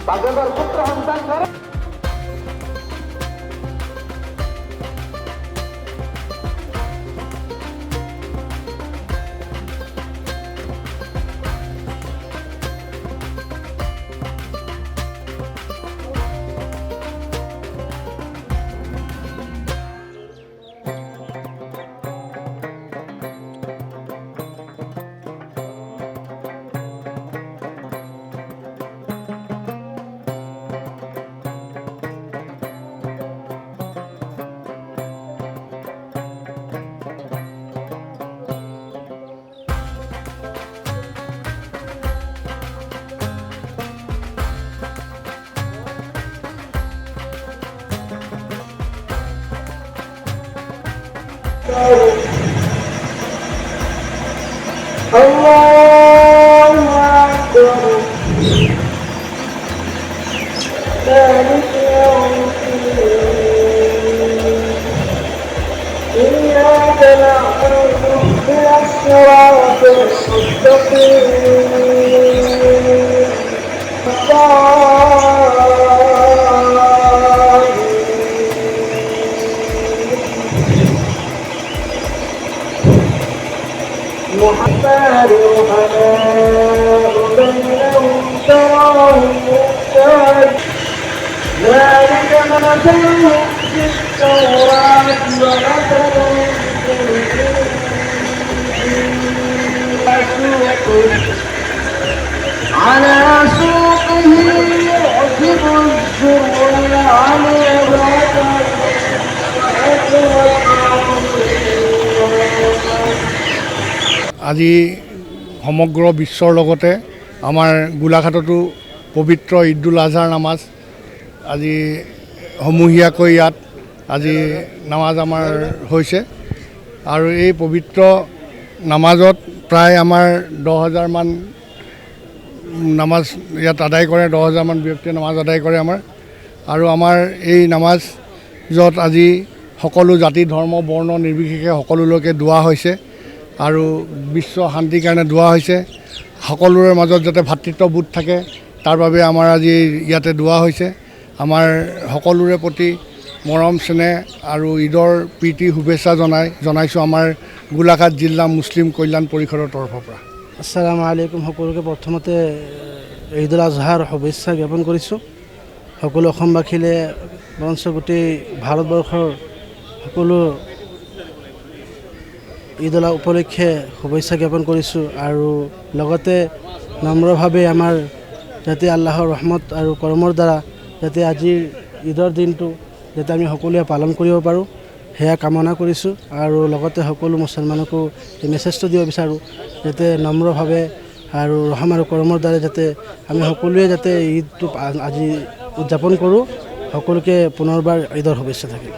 বাজার পুত্র সন্তান করে الله أكبر ذلك يوم الدين إياك نعبد واهدنا الصراط محمد رحماء بينهم تراهم ركعا ذلك مثلهم في التوراة ومثلهم في الإنجيل على سوقه يعجب الزرع আজি সমগ্ৰ বিশ্বৰ লগতে আমাৰ গোলাঘাটতো পবিত্ৰ ঈদুল আজহাৰ নামাজ আজি সমূহীয়াকৈ ইয়াত আজি নামাজ আমাৰ হৈছে আৰু এই পবিত্ৰ নামাজত প্ৰায় আমাৰ 10,000 মান নামাজ ইয়াত আদায় কৰে 10,000 মান ব্যক্তিয়ে নামাজ আদায় কৰে আমাৰ আৰু আমাৰ এই নামাজত আজি সকলো জাতি ধৰ্ম বৰ্ণ নিৰ্বিশেষে সকলোলৈকে দোৱা হৈছে আৰু বিশ্ব শান্তিৰ কাৰণে দোৱা হৈছে সকলোৰে মাজত যাতে ভাতৃত্ববোধ থাকে তাৰ বাবে আমাৰ আজি ইয়াতে দোৱা হৈছে আমাৰ সকলোৰে প্ৰতি মৰম স্নেহ আৰু ঈদৰ প্ৰীতি শুভেচ্ছা জনাইছোঁ আমাৰ গোলাঘাট জিলা মুছলিম কল্যাণ পৰিষদৰ তৰফৰ পৰা। আসসালামু আলাইকুম। সকলোকে প্ৰথমতে ঈদুল আজহাৰ শুভেচ্ছা জ্ঞাপন কৰিছোঁ। সকলো অসমবাসীলে বৰঞ্চ গোটেই ভাৰতবৰ্ষৰ সকলো ঈদুল উপলক্ষে শুভেচ্ছা জ্ঞাপন কৰিছোঁ আৰু লগতে নম্ৰভাৱে আমাৰ যাতে আল্লাহৰ ৰহমত আৰু কৰ্মৰ দ্বাৰা যাতে আজিৰ ঈদৰ দিনটো যাতে আমি সকলোৱে পালন কৰিব পাৰোঁ সেয়া কামনা কৰিছোঁ আৰু লগতে সকলো মুছলমানকো এই মেছেজটো দিব বিচাৰোঁ যাতে নম্ৰভাৱে আৰু ৰহম আৰু কৰ্মৰ দ্বাৰা যাতে আমি সকলোৱে যাতে ঈদটো আজি উদযাপন কৰোঁ। সকলোকে পুনৰবাৰ ঈদৰ শুভেচ্ছা থাকিল।